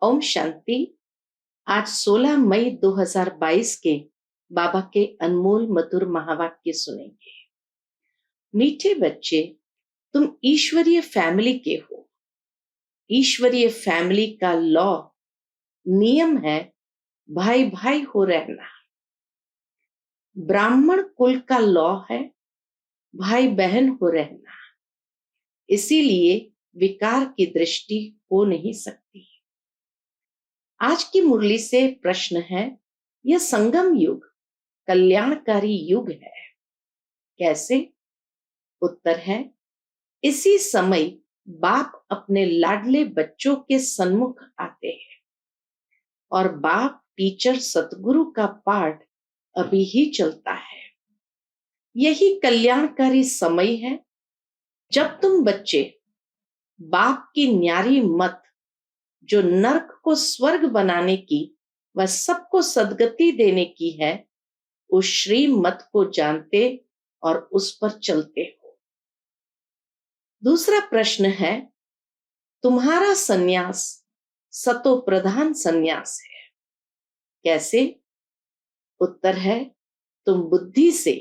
ओम शांति। आज 16 मई 2022 के बाबा के अनमोल मधुर महावाक्य सुनेंगे। मीठे बच्चे, तुम ईश्वरीय फैमिली के हो। ईश्वरीय फैमिली का लॉ नियम है भाई भाई हो रहना। ब्राह्मण कुल का लॉ है भाई बहन हो रहना। इसीलिए विकार की दृष्टि हो नहीं सकती। आज की मुरली से प्रश्न है, यह संगम युग कल्याणकारी युग है, कैसे? उत्तर है, इसी समय बाप अपने लाडले बच्चों के सन्मुख आते हैं और बाप टीचर सतगुरु का पाठ अभी ही चलता है। यही कल्याणकारी समय है जब तुम बच्चे बाप की न्यारी मत, जो नरक को स्वर्ग बनाने की व सबको सदगति देने की है, उस श्री मत को जानते और उस पर चलते हो। दूसरा प्रश्न है, तुम्हारा सन्यास सतो प्रधान सन्यास है, कैसे? उत्तर है, तुम बुद्धि से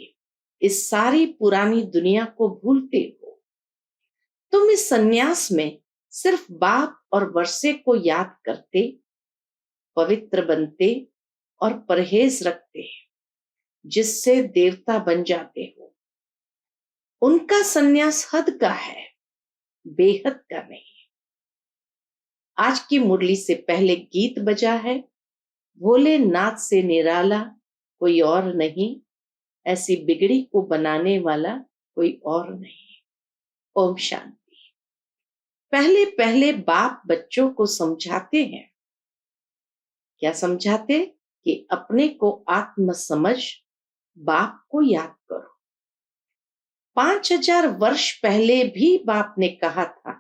इस सारी पुरानी दुनिया को भूलते हो। तुम इस सन्यास में सिर्फ बाप और वर्षे को याद करते, पवित्र बनते और परहेज रखते, जिससे देवता बन जाते हो। उनका सन्यास हद का है, बेहद का नहीं। आज की मुरली से पहले गीत बजा है, भोलेनाथ से निराला कोई और नहीं, ऐसी बिगड़ी को बनाने वाला कोई और नहीं। ओम शांति। पहले पहले बाप बच्चों को समझाते हैं। क्या समझाते? कि अपने को आत्म समझ, बाप को याद करो। 5000 वर्ष पहले भी बाप ने कहा था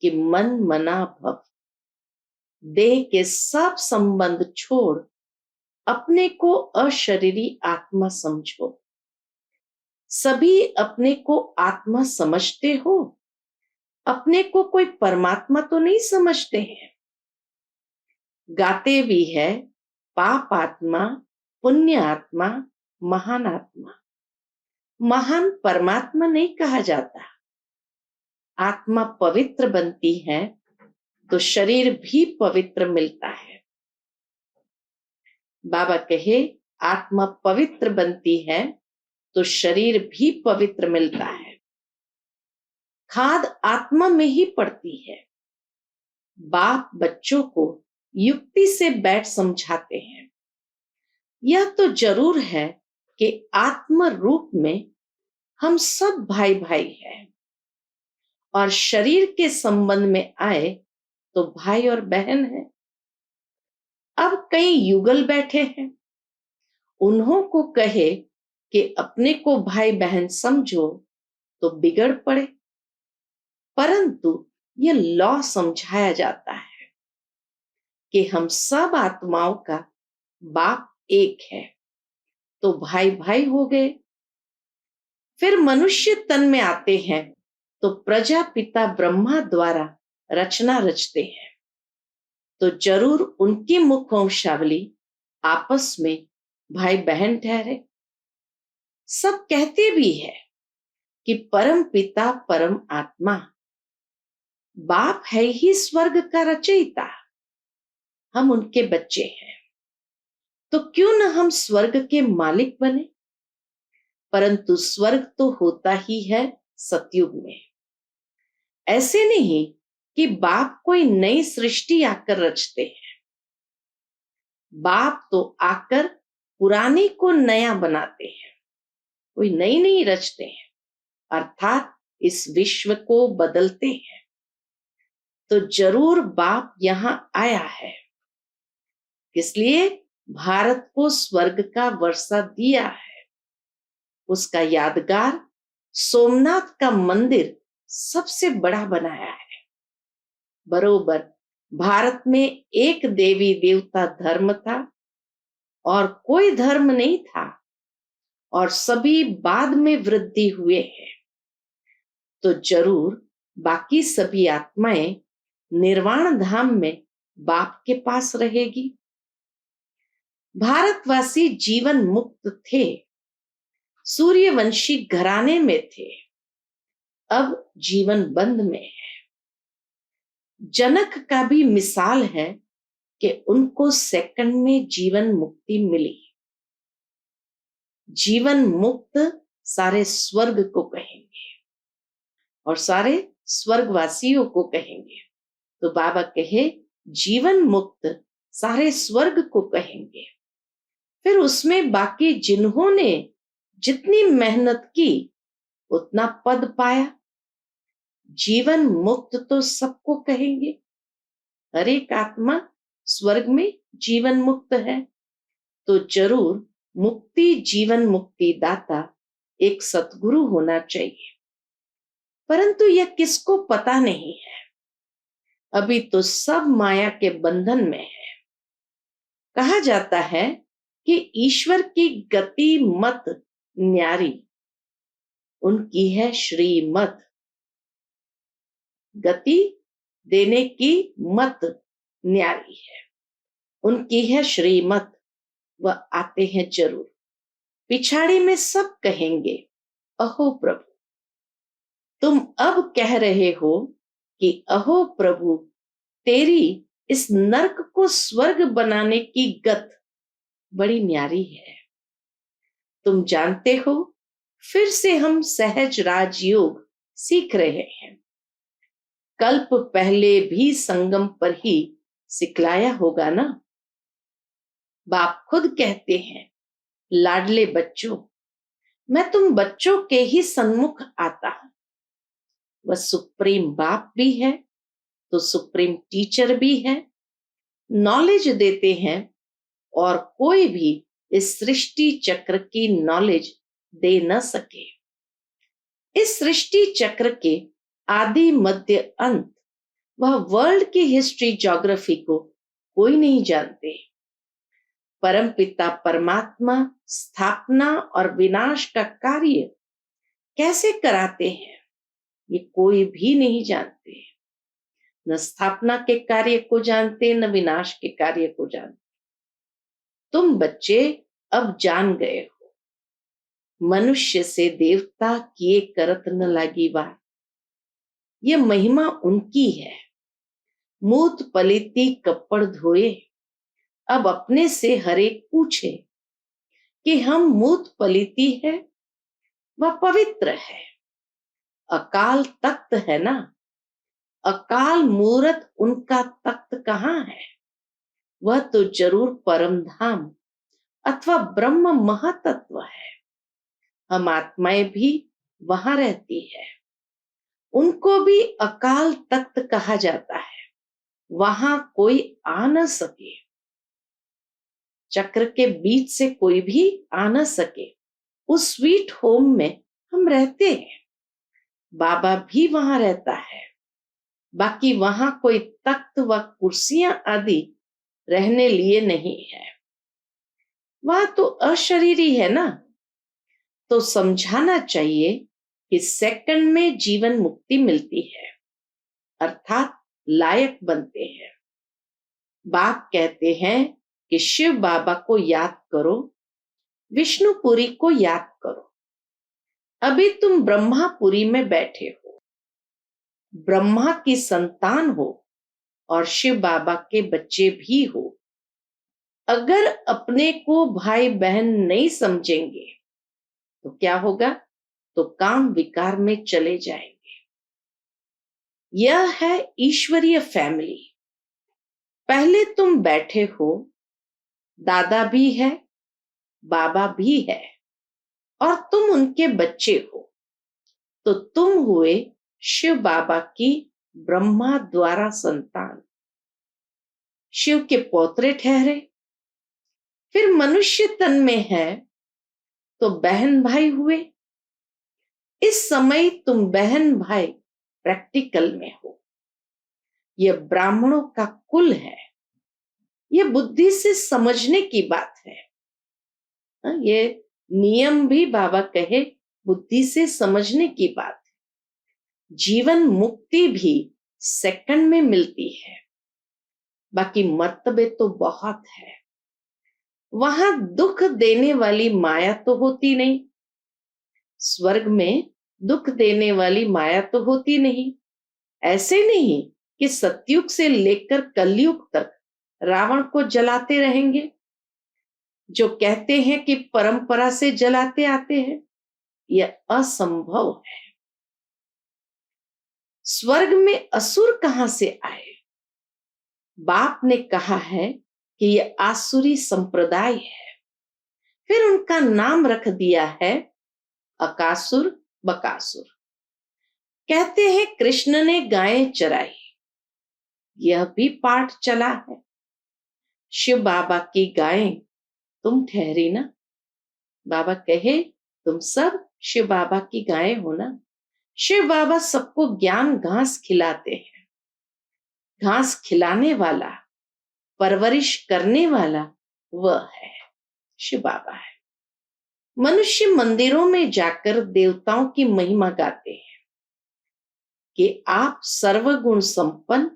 कि मन मना भव, देह के सब संबंध छोड़ अपने को अशरीरी आत्मा समझो। सभी अपने को आत्मा समझते हो, अपने को कोई परमात्मा तो नहीं समझते हैं। गाते भी है, पाप आत्मा, पुण्य आत्मा, महान आत्मा। महान परमात्मा नहीं कहा जाता। आत्मा पवित्र बनती है तो शरीर भी पवित्र मिलता है। बाबा कहे, आत्मा पवित्र बनती है तो शरीर भी पवित्र मिलता है। खाद आत्मा में ही पड़ती है। बाप बच्चों को युक्ति से बैठ समझाते हैं। यह तो जरूर है कि आत्म रूप में हम सब भाई भाई हैं और शरीर के संबंध में आए तो भाई और बहन है। अब कई युगल बैठे हैं, उन्हों को कहे कि अपने को भाई बहन समझो तो बिगड़ पड़े, परंतु यह लॉ समझाया जाता है कि हम सब आत्माओं का बाप एक है, तो भाई भाई हो गए। फिर मनुष्य तन में आते हैं तो प्रजापिता ब्रह्मा द्वारा रचना रचते हैं, तो जरूर उनकी मुखवंशावली आपस में भाई बहन ठहरे। सब कहते भी है कि परम पिता परम आत्मा बाप है ही स्वर्ग का रचयिता, हम उनके बच्चे हैं, तो क्यों न हम स्वर्ग के मालिक बने। परंतु स्वर्ग तो होता ही है सतयुग में। ऐसे नहीं कि बाप कोई नई सृष्टि आकर रचते हैं। बाप तो आकर पुरानी को नया बनाते हैं, कोई नई नहीं रचते हैं, अर्थात इस विश्व को बदलते हैं। तो जरूर बाप यहां आया है, इसलिए भारत को स्वर्ग का वर्षा दिया है। उसका यादगार सोमनाथ का मंदिर सबसे बड़ा बनाया है। बरोबर भारत में एक देवी देवता धर्म था और कोई धर्म नहीं था, और सभी बाद में वृद्धि हुए हैं। तो जरूर बाकी सभी आत्माएं निर्वाण धाम में बाप के पास रहेगी। भारतवासी जीवन मुक्त थे, सूर्यवंशी घराने में थे, अब जीवन बंद में है। जनक का भी मिसाल है कि उनको सेकंड में जीवन मुक्ति मिली। जीवन मुक्त सारे स्वर्ग को कहेंगे और सारे स्वर्गवासियों को कहेंगे। तो बाबा कहे जीवन मुक्त सारे स्वर्ग को कहेंगे। फिर उसमें बाकी जिन्होंने जितनी मेहनत की उतना पद पाया। जीवन मुक्त तो सबको कहेंगे। हर एक आत्मा स्वर्ग में जीवन मुक्त है, तो जरूर मुक्ति जीवन मुक्ति दाता एक सतगुरु होना चाहिए। परंतु यह किसको पता नहीं है। अभी तो सब माया के बंधन में है। कहा जाता है कि ईश्वर की गति मत न्यारी, उनकी है श्रीमत। गति देने की मत न्यारी है, उनकी है श्रीमत। वह आते हैं जरूर। पिछाड़ी में सब कहेंगे अहो प्रभु। तुम अब कह रहे हो कि अहो प्रभु, तेरी इस नरक को स्वर्ग बनाने की गत बड़ी न्यारी है। तुम जानते हो, फिर से हम सहज राजयोग सीख रहे हैं। कल्प पहले भी संगम पर ही सिखलाया होगा ना। बाप खुद कहते हैं, लाडले बच्चों, मैं तुम बच्चों के ही सन्मुख आता हूं। वह सुप्रीम बाप भी है तो सुप्रीम टीचर भी है। नॉलेज देते हैं और कोई भी इस सृष्टि चक्र की नॉलेज दे न सके। इस सृष्टि चक्र के आदि मध्य अंत वह वर्ल्ड की हिस्ट्री ज्योग्राफी को कोई नहीं जानते। परमपिता परमात्मा स्थापना और विनाश का कार्य कैसे कराते हैं, ये कोई भी नहीं जानते। न स्थापना के कार्य को जानते, न विनाश के कार्य को जानते। तुम बच्चे अब जान गए हो। मनुष्य से देवता किए करत न लागी बात। ये महिमा उनकी है। मूत पलिती कपड़ धोए, अब अपने से हर एक पूछे कि हम मूत पलिती है वह पवित्र है। अकाल तख्त है ना, अकाल मूरत उनका तख्त कहाँ है। वह तो जरूर परम धाम अथवा ब्रह्म महातत्व है। हम आत्माएं भी वहां रहती है। उनको भी अकाल तख्त कहा जाता है। वहां कोई आ न सके, चक्र के बीच से कोई भी आ न सके। उस स्वीट होम में हम रहते हैं। बाबा भी वहां रहता है। बाकी वहां कोई तख्त व कुर्सियां आदि रहने लिए नहीं है। वह तो अशरीरी है ना। तो समझाना चाहिए कि सेकंड में जीवन मुक्ति मिलती है, अर्थात लायक बनते हैं। बाप कहते हैं कि शिव बाबा को याद करो, विष्णुपुरी को याद करो। अभी तुम ब्रह्मापुरी में बैठे हो, ब्रह्मा की संतान हो और शिव बाबा के बच्चे भी हो। अगर अपने को भाई बहन नहीं समझेंगे तो क्या होगा, तो काम विकार में चले जाएंगे। यह है ईश्वरीय फैमिली। पहले तुम बैठे हो, दादा भी है, बाबा भी है और तुम उनके बच्चे हो, तो तुम हुए शिव बाबा की ब्रह्मा द्वारा संतान, शिव के पौत्रे ठहरे। फिर मनुष्य तन में है तो बहन भाई हुए। इस समय तुम बहन भाई प्रैक्टिकल में हो। यह ब्राह्मणों का कुल है। यह बुद्धि से समझने की बात है। ये नियम भी बाबा कहे बुद्धि से समझने की बात है। जीवन मुक्ति भी सेकंड में मिलती है। बाकी मर्तबे तो बहुत है। वहां दुख देने वाली माया तो होती नहीं, स्वर्ग में दुख देने वाली माया तो होती नहीं। ऐसे नहीं कि सतयुग से लेकर कलयुग तक रावण को जलाते रहेंगे। जो कहते हैं कि परंपरा से जलाते आते हैं, यह असंभव है। स्वर्ग में असुर कहां से आए? बाप ने कहा है कि यह आसुरी संप्रदाय है, फिर उनका नाम रख दिया है अकासुर बकासुर। कहते हैं कृष्ण ने गायें चराई, यह भी पाठ चला है। शिव बाबा की गायें तुम ठहरी ना। बाबा कहे तुम सब शिव बाबा की गायें हो ना। शिव बाबा सबको ज्ञान घास खिलाते हैं। घास खिलाने वाला, परवरिश करने वाला वह है, शिव बाबा है। मनुष्य मंदिरों में जाकर देवताओं की महिमा गाते हैं कि आप सर्वगुण संपन्न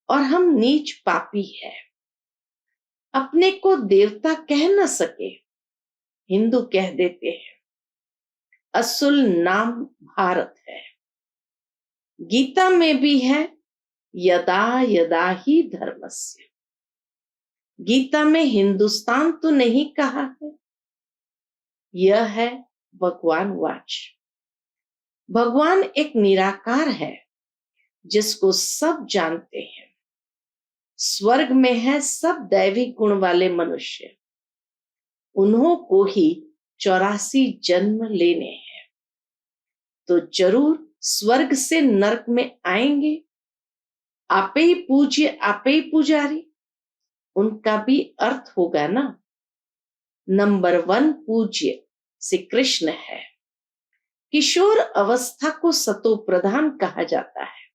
और हम नीच पापी है। अपने को देवता कह न सके, हिंदू कह देते हैं। असुल नाम भारत है। गीता में भी है यदा यदा ही धर्मस्य। गीता में हिंदुस्तान तो नहीं कहा है, यह है भगवान वाच। भगवान एक निराकार है जिसको सब जानते हैं। स्वर्ग में है सब दैवी गुण वाले मनुष्य, उन्हों को ही 84 जन्म लेने हैं, तो जरूर स्वर्ग से नरक में आएंगे। आपे ही पूज्य आपे ही पुजारी, उनका भी अर्थ होगा ना। नंबर 1 पूज्य श्री कृष्ण है। किशोर अवस्था को सतो प्रधान कहा जाता है,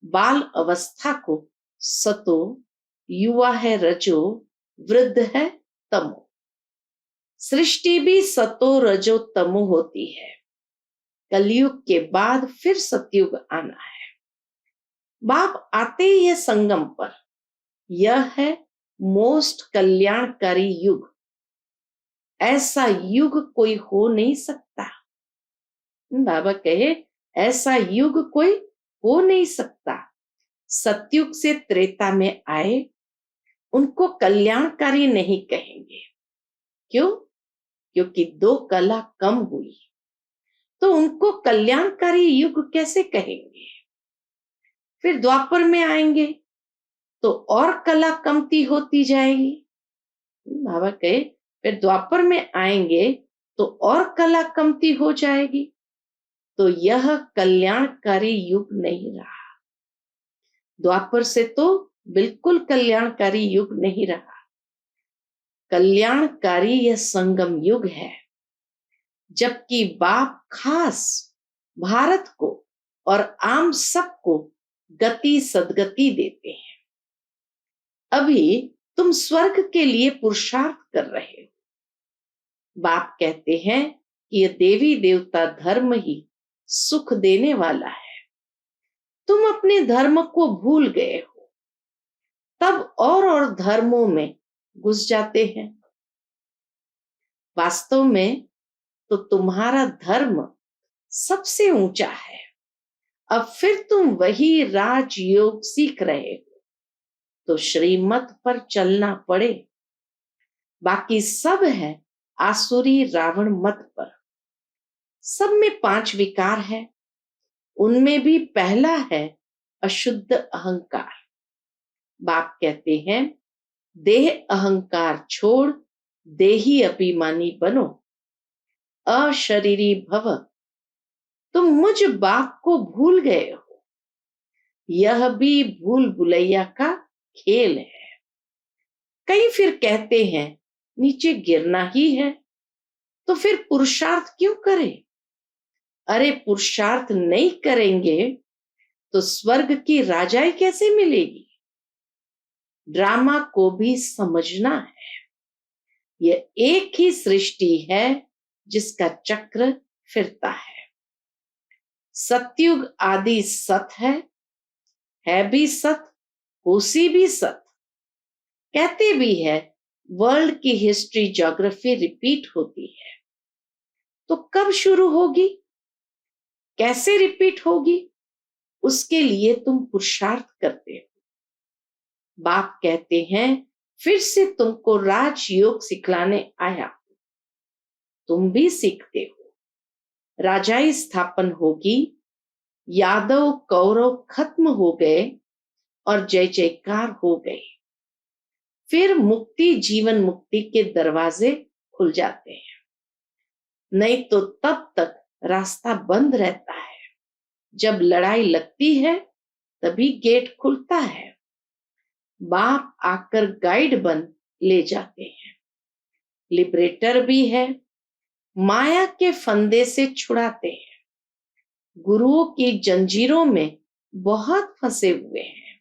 बाल अवस्था को सतो, युवा है रजो, वृद्ध है तमो। सृष्टि भी सतो रजो तमो होती है। कलयुग के बाद फिर सतयुग आना है। बाप आते ही है संगम पर, यह है मोस्ट कल्याणकारी युग। ऐसा युग कोई हो नहीं सकता। बाबा कहे ऐसा युग कोई हो नहीं सकता। सतयुग से त्रेता में आए, उनको कल्याणकारी नहीं कहेंगे। क्यों? क्योंकि 2 कला कम हुई, तो उनको कल्याणकारी युग कैसे कहेंगे? फिर द्वापर में आएंगे तो और कला कमती होती जाएगी। बाबा कहे फिर द्वापर में आएंगे तो और कला कमती हो जाएगी, तो यह कल्याणकारी युग नहीं रहा। द्वापर से तो बिल्कुल कल्याणकारी युग नहीं रहा। कल्याणकारी यह संगम युग है, जबकि बाप खास भारत को और आम सबको गति सदगति देते हैं। अभी तुम स्वर्ग के लिए पुरुषार्थ कर रहे हो। बाप कहते हैं कि यह देवी देवता धर्म ही सुख देने वाला है। तुम अपने धर्म को भूल गए हो, तब और धर्मों में घुस जाते हैं। वास्तव में तो तुम्हारा धर्म सबसे ऊंचा है। अब फिर तुम वही राजयोग सीख रहे हो, तो श्रीमत पर चलना पड़े। बाकी सब है आसुरी रावण मत पर। सब में 5 विकार है, उनमें भी पहला है अशुद्ध अहंकार। बाप कहते हैं देह अहंकार छोड़ देही अभिमानी बनो, अशरीरी भव। तुम मुझ बाप को भूल गए हो, यह भी भूल भुलैया का खेल है। कई फिर कहते हैं नीचे गिरना ही है, तो फिर पुरुषार्थ क्यों करें? अरे पुरुषार्थ नहीं करेंगे तो स्वर्ग की राजाई कैसे मिलेगी? ड्रामा को भी समझना है। यह एक ही सृष्टि है जिसका चक्र फिरता है। सतयुग आदि सत है भी सत, होसी भी सत, कहते भी है वर्ल्ड की हिस्ट्री ज्योग्राफी रिपीट होती है, तो कब शुरू होगी, कैसे रिपीट होगी, उसके लिए तुम पुरुषार्थ करते हो। बाप कहते हैं फिर से तुमको राजयोग सिखलाने आया, तुम भी सीखते हो। राजाई स्थापन होगी, यादव कौरव खत्म हो गए और जय जयकार हो गए। फिर मुक्ति जीवन मुक्ति के दरवाजे खुल जाते हैं, नहीं तो तब तक रास्ता बंद रहता है। जब लड़ाई लगती है तभी गेट खुलता है। बाप आकर गाइड बन ले जाते हैं, लिबरेटर भी है, माया के फंदे से छुड़ाते हैं। गुरुओं की जंजीरों में बहुत फंसे हुए हैं,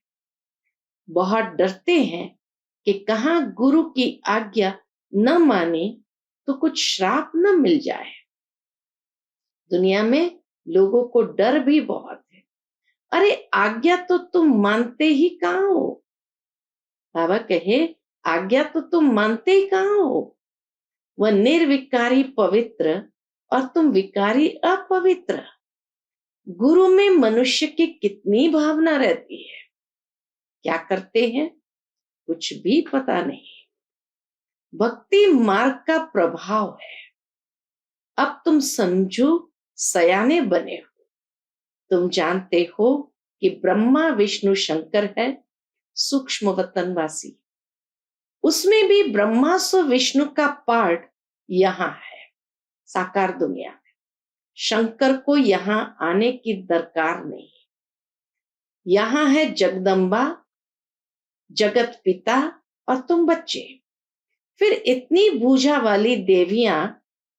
बहुत डरते हैं कि कहाँ गुरु की आज्ञा न माने तो कुछ श्राप न मिल जाए। दुनिया में लोगों को डर भी बहुत है। अरे आज्ञा तो तुम मानते ही कहाँ हो। बाबा कहे आज्ञा तो तुम मानते ही कहाँ हो। वह निर्विकारी पवित्र और तुम विकारी अपवित्र। गुरु में मनुष्य की कितनी भावना रहती है, क्या करते हैं कुछ भी पता नहीं। भक्ति मार्ग का प्रभाव है। अब तुम समझो सयाने बने हो। तुम जानते हो कि ब्रह्मा विष्णु शंकर है सूक्ष्म वतनवासी। उसमें भी ब्रह्मा सो विष्णु का पार्ट यहाँ है साकार दुनिया में। शंकर को यहाँ आने की दरकार नहीं। यहाँ है जगदम्बा जगत पिता और तुम बच्चे। फिर इतनी भूजा वाली देवियां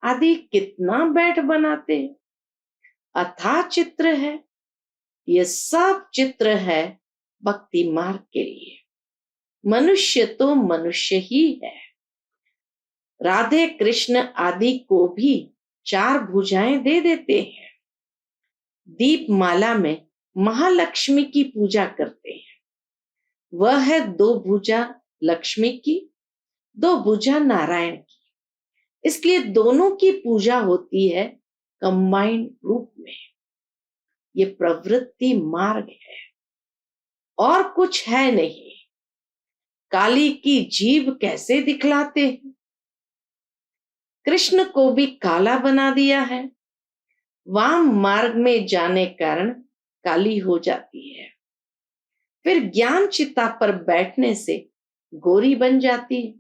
आदि कितना बैठ बनाते हैं। अथाह चित्र है। ये सब चित्र है भक्ति मार्ग के लिए। मनुष्य तो मनुष्य ही है। राधे कृष्ण आदि को भी 4 भुजाएं दे देते हैं। दीप माला में महालक्ष्मी की पूजा करते हैं। वह है 2 भुजा लक्ष्मी की, 2 भुजा नारायण की। इसलिए दोनों की पूजा होती है कंबाइंड रूप में। ये प्रवृत्ति मार्ग है और कुछ है नहीं। काली की जीभ कैसे दिखलाते हैं। कृष्ण को भी काला बना दिया है। वाम मार्ग में जाने कारण काली हो जाती है। फिर ज्ञान चिता पर बैठने से गोरी बन जाती है।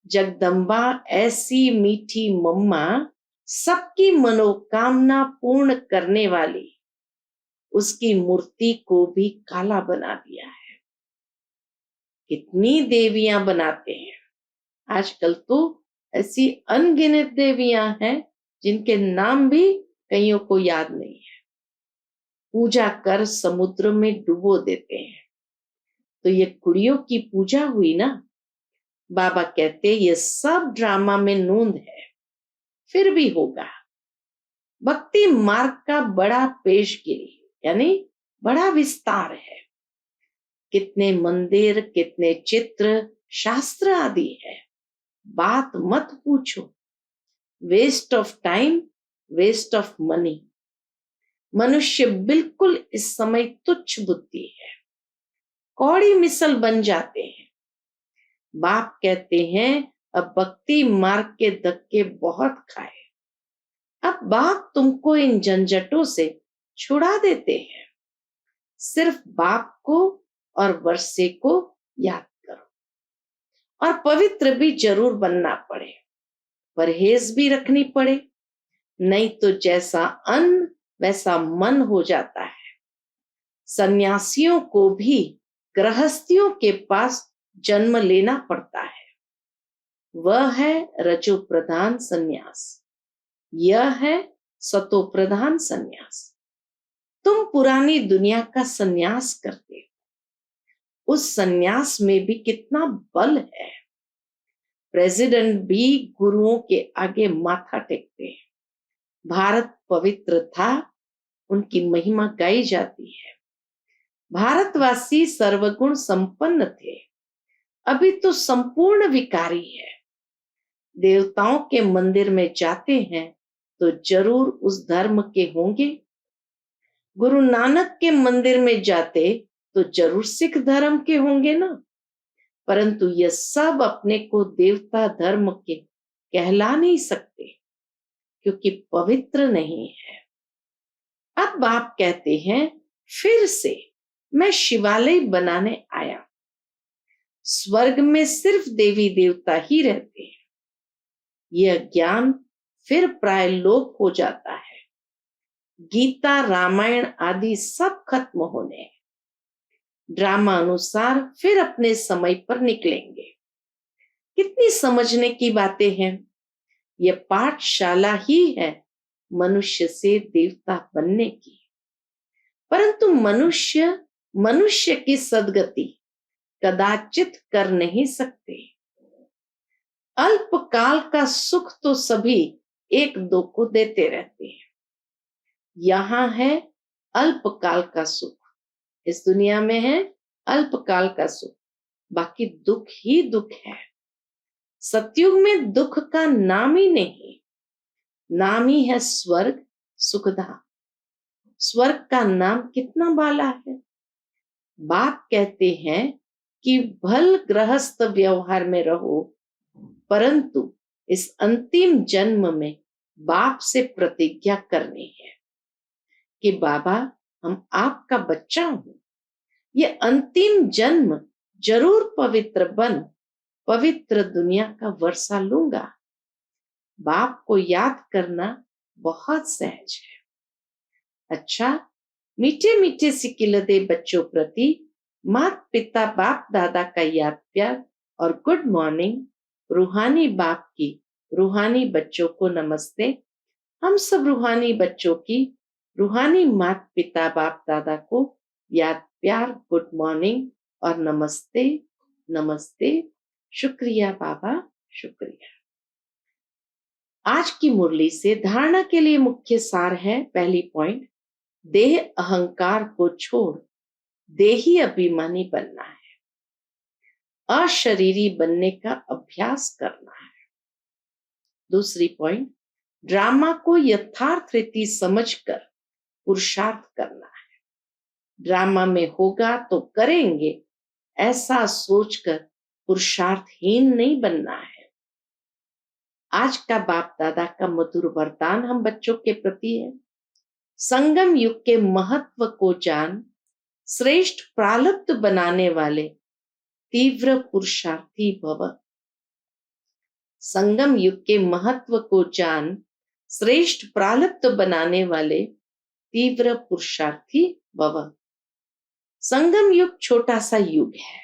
जगदम्बा ऐसी मीठी मम्मा, सबकी मनोकामना पूर्ण करने वाली, उसकी मूर्ति को भी काला बना दिया है। कितनी देवियां बनाते हैं। आजकल तो ऐसी अनगिनत देवियां हैं जिनके नाम भी कईयों को याद नहीं है। पूजा कर समुद्र में डुबो देते हैं। तो ये कुड़ियों की पूजा हुई ना। बाबा कहते ये सब ड्रामा में नूंद है, फिर भी होगा। भक्ति मार्ग का बड़ा पेशगिरी यानी बड़ा विस्तार है। कितने मंदिर, कितने चित्र, शास्त्र आदि है। बात मत पूछो। Waste of time, waste of money. मनुष्य बिल्कुल इस समय तुच्छ बुद्धि है, कौड़ी मिसल बन जाते हैं। बाप कहते हैं अब भक्ति मार्ग के धक्के बहुत खाए। अब बाप तुमको इन झंझटों से छुड़ा देते हैं। सिर्फ बाप को और वर्षे को याद करो। और पवित्र भी जरूर बनना पड़े, परहेज भी रखनी पड़े, नहीं तो जैसा अन्न वैसा मन हो जाता है। सन्यासियों को भी गृहस्थियों के पास जन्म लेना पड़ता है। वह है रजो प्रधान सन्यास, यह है सतो प्रधान सन्यास। तुम पुरानी दुनिया का सन्यास करते हो। उस सन्यास में भी कितना बल है। प्रेसिडेंट भी गुरुओं के आगे माथा टेकते हैं। भारत पवित्र था, उनकी महिमा गाई जाती है। भारतवासी सर्वगुण संपन्न थे, अभी तो संपूर्ण विकारी है। देवताओं के मंदिर में जाते हैं तो जरूर उस धर्म के होंगे। गुरु नानक के मंदिर में जाते तो जरूर सिख धर्म के होंगे ना। परंतु ये सब अपने को देवता धर्म के कहला नहीं सकते, क्योंकि पवित्र नहीं है। अब आप कहते हैं फिर से मैं शिवालय बनाने आया। स्वर्ग में सिर्फ देवी देवता ही रहते हैं। यह ज्ञान फिर प्राय लोप हो जाता है। गीता, रामायण आदि सब खत्म होने हैं। ड्रामा अनुसार फिर अपने समय पर निकलेंगे। कितनी समझने की बातें हैं। यह पाठशाला ही है मनुष्य से देवता बनने की। परंतु मनुष्य की सदगति कदाचित कर नहीं सकते। अल्पकाल का सुख तो सभी एक दो को देते रहते हैं। यहाँ है अल्पकाल का सुख, इस दुनिया में है अल्पकाल का सुख, बाकी दुख ही दुख है। सतयुग में दुख का नाम ही नहीं, नाम ही है स्वर्ग सुखधाम। स्वर्ग का नाम कितना बाला है। बाप कहते हैं कि भल गृहस्थ व्यवहार में रहो, परंतु इस अंतिम जन्म में बाप से प्रतिज्ञा करनी है कि बाबा हम आपका बच्चा हूं। ये अंतिम जन्म जरूर पवित्र बन पवित्र दुनिया का वर्षा लूंगा। बाप को याद करना बहुत सहज है। अच्छा, मीठे मीठे सिकिलदे बच्चों प्रति माता पिता बाप दादा का याद प्यार और गुड मॉर्निंग। रूहानी बाप की रूहानी बच्चों को नमस्ते। हम सब रूहानी बच्चों की रूहानी माता पिता बाप दादा को याद प्यार, गुड मॉर्निंग और नमस्ते नमस्ते। शुक्रिया बाबा, शुक्रिया। आज की मुरली से धारणा के लिए मुख्य सार है। पहली पॉइंट, देह अहंकार को छोड़ देही अभिमानी बनना है, अशरीरी बनने का अभ्यास करना है। दूसरी पॉइंट, ड्रामा को यथार्थ रीति समझकर पुरुषार्थ करना है। ड्रामा में होगा तो करेंगे ऐसा सोचकर पुरुषार्थहीन नहीं बनना है। आज का बाप दादा का मधुर वरदान हम बच्चों के प्रति है। संगम युग के महत्व को जान, श्रेष्ठ प्रारब्ध बनाने वाले तीव्र पुरुषार्थी भव। संगम युग के महत्व को जान, श्रेष्ठ प्रारब्ध बनाने वाले तीव्र पुरुषार्थी भव। संगम युग छोटा सा युग है।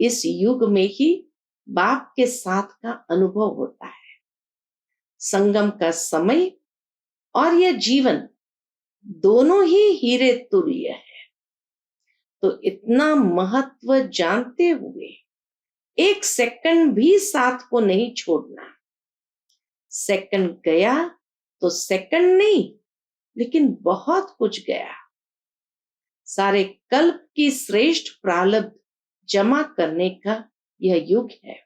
इस युग में ही बाप के साथ का अनुभव होता है। संगम का समय और यह जीवन दोनों ही हीरे तुल्य है। तो इतना महत्व जानते हुए एक सेकंड भी साथ को नहीं छोड़ना। सेकंड गया तो सेकंड नहीं, लेकिन बहुत कुछ गया। सारे कल्प की श्रेष्ठ प्रारब्ध जमा करने का यह युग है।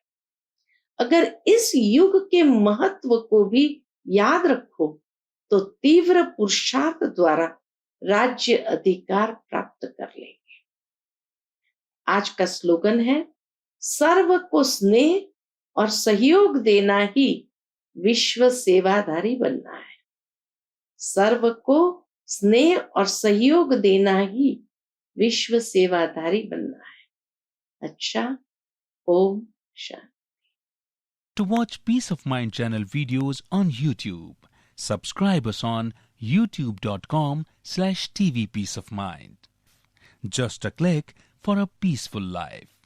अगर इस युग के महत्व को भी याद रखो तो तीव्र पुरुषार्थ द्वारा राज्य अधिकार प्राप्त कर लेंगे। आज का स्लोगन है, सर्व को स्नेह और सहयोग देना ही विश्व सेवाधारी बनना है। सर्व को स्नेह और सहयोग देना ही विश्व सेवाधारी बनना है। अच्छा, Om Shanti. To watch Peace of Mind channel videos on YouTube, subscribe us on youtube.com/tvpeaceofmind. Just a click for a peaceful life.